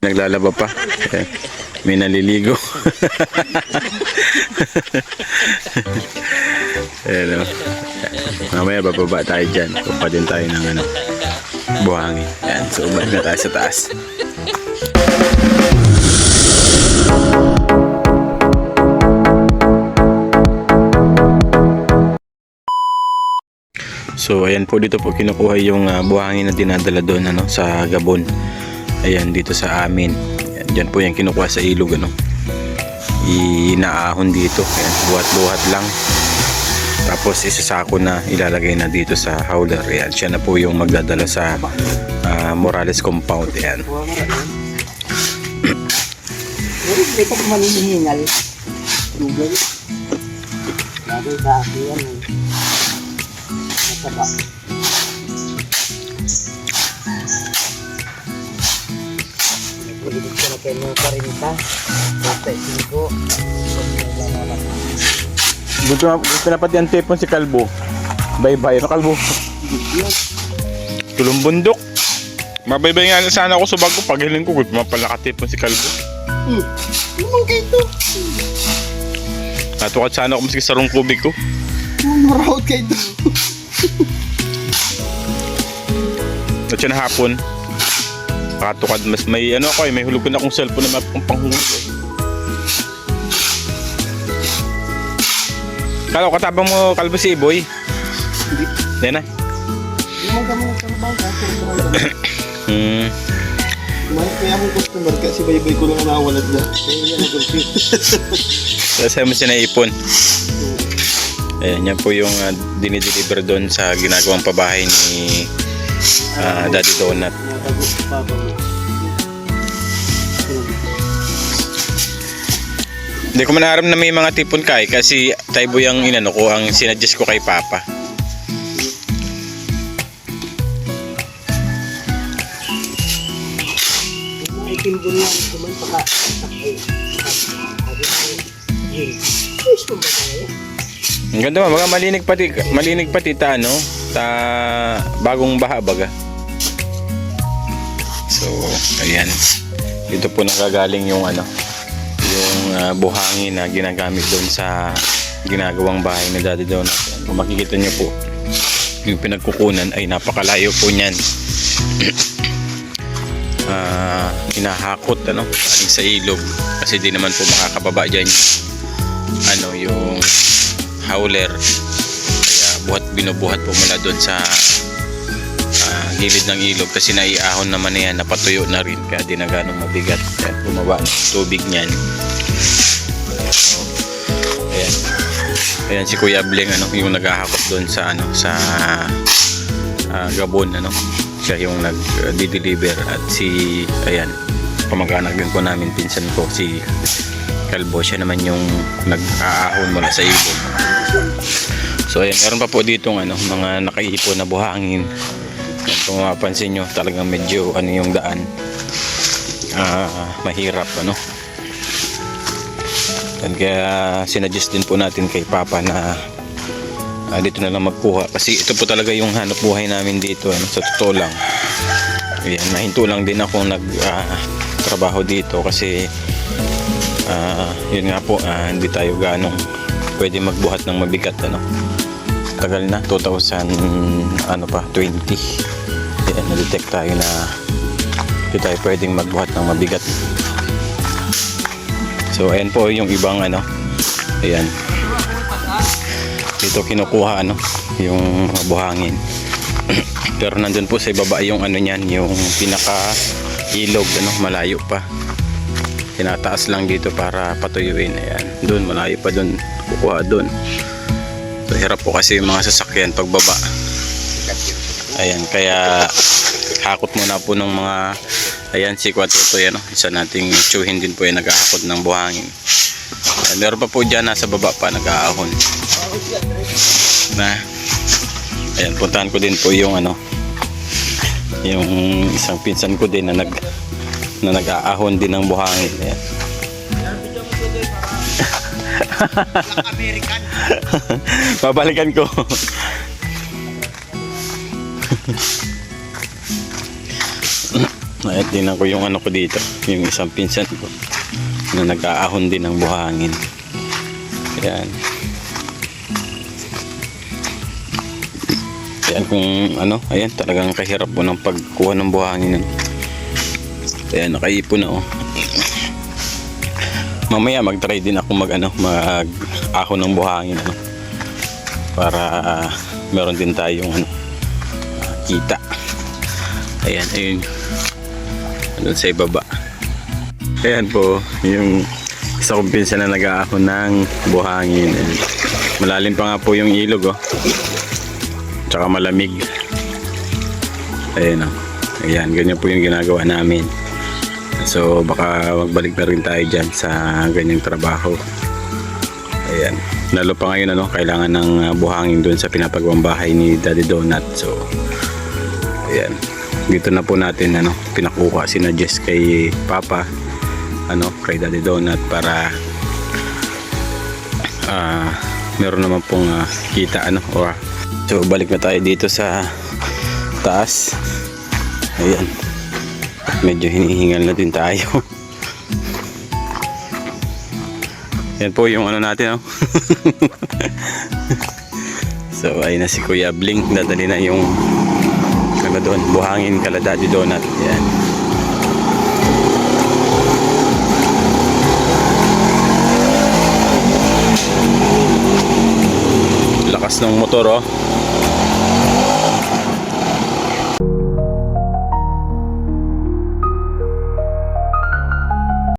naglalaba pa. Ayan. May naliligo. Ayan, mamaya bababa tayo dyan. Kupa din tayo ng buhangin. Ayan, so umalik na tayo sa taas. So ayan po, dito po kinukuha yung buhangin na dinadala doon sa Gabon. Ayan, dito sa amin. Ayan, dyan po yung kinukuha sa ilog. Inaahon dito. Ayan, buhat-buhat lang. Tapos isasako na, ilalagay na dito sa hauler. Ayan, siya na po yung magdadala sa Morales compound. Ayan. May pa manihingal. Google. Lagi sa akin yan. Masaba. Nagpulibig ka na kayo ng 40. 35. Buto na pati ang tepon si Kalbo. Bye-bye. Ano Kalbo? Tulong bundok. Mabaybay nga sana ako sa bago. Paghiling ko, mapalakatipon si Kalbo. Naman kayo ito. Natukad sana ako maski sarong kubig ko. Marout kayo ito. At siya na hapon. Nakatukad. Mas may may hulog ko na akong cellphone na panghulog. Kala ko katabang mo Kalbo si Iboy. Hindi. Hindi na. Hindi mo kami nagtrabaho ka. Kaya akong customer kasi baybay ko lang nawalat na. Kaya yan nag-compete. Kasi mo sinaipon. Ayan, yan po yung dinideliver doon sa ginagawang pabahay ni Daddy Donut. Hindi ko manaram na may mga tipon kay kasi taybo yung ko ang sinadjust ko kay Papa. Timbol lang kuman paka Ang ganda mo, mga malinig pati ta bagong baha baga. So, ayan. Dito po nakagaling yung buhangin na ginagamit doon sa ginagawang bahay ni Daddy Donut. Kung makikita nyo po, yung pinagkukunan ay napakalayo po niyan. Hinahakot galing sa ilog kasi di naman po makakababa dyan yung hauler, kaya binubuhat po mula doon sa gilid ng ilog kasi naiahon naman na yan, napatuyo na rin kaya di na ganong mabigat at bumaba ng tubig niyan. So, ayan si Kuya Bleng yung naghahakot doon sa Gabon siya yung nag-deliver at si kamag-anak din po namin, pinsan ko si Kalbo, siya naman yung nag-aahon mula sa ilog. So ayan, meron pa po ditong mga nakaipon na buhangin. Kung mapapansin nyo, talagang medyo yung daan mahirap and kaya sinadjust din po natin kay Papa na dito na lang magkuha kasi ito po talaga yung hanap buhay namin dito sa totoo lang. Ayan, nahinto lang din ako trabaho dito kasi yun nga po, hindi tayo ganong pwede magbuhat ng mabigat tagal na 2020 ayan, na-detect tayo na hindi tayo pwedeng magbuhat ng mabigat. So ayan po yung ibang ayan, dito kinukuha yung buhangin. Pero nandun po sa ibaba yung niyan, yung pinaka ilog malayo pa. Tinataas lang dito para patuyuin. Ayan, doon malayo pa doon, kukuha doon. So hirap po kasi yung mga sasakyan pagbaba. Ayan, kaya hakot muna po ng mga si Kwatuto isa nating tsuhin din po yung naghahakot ng buhangin. Meron pa po dyan nasa baba pa nag-aahon. Ayan, puntahan ko din po yung yung isang pinsan ko din na nag-aahon din ng buhangin. Ayan. American. Babalikan ko. Ay, tingnan ko yung ano ko dito, yung isang pinsan ko na nag-aahon din ng buhangin. Ayan. Ayan kung ano, ayan talagang kahirap po ng pagkuha ng buhangin. Ayan, nakaipon na oh. Mamaya mag-try din ako mag-ahon ng buhangin ano, para meron din tayong ano, kita. Ayan, ayun. Doon sa ibaba. Ayan po, yung isa kong pinsan na nag-aahon ng buhangin. Ayan. Malalim pa nga po yung ilog oh. Tsaka malamig. Ayan oh. Ayan, ganyan po yung ginagawa namin. So baka magbalik na rin tayo dyan sa ganyang trabaho. Ayan. Lalo pa ngayon ano, kailangan ng buhangin doon sa pinapagawang bahay ni Daddy Donut. So ayan. Dito na po natin ano, pinakuha si na Jess kay Papa ano, kay Daddy Donut para meron naman pong kita ano. So balik na tayo dito sa taas. Ayan. Medyo hinihingal na din tayo. Yan po yung ano natin oh. So ayun na si Kuya Bling, dadali na yung ano doon, buhangin kala Daddy Donut. Yan. Lakas ng motor oh.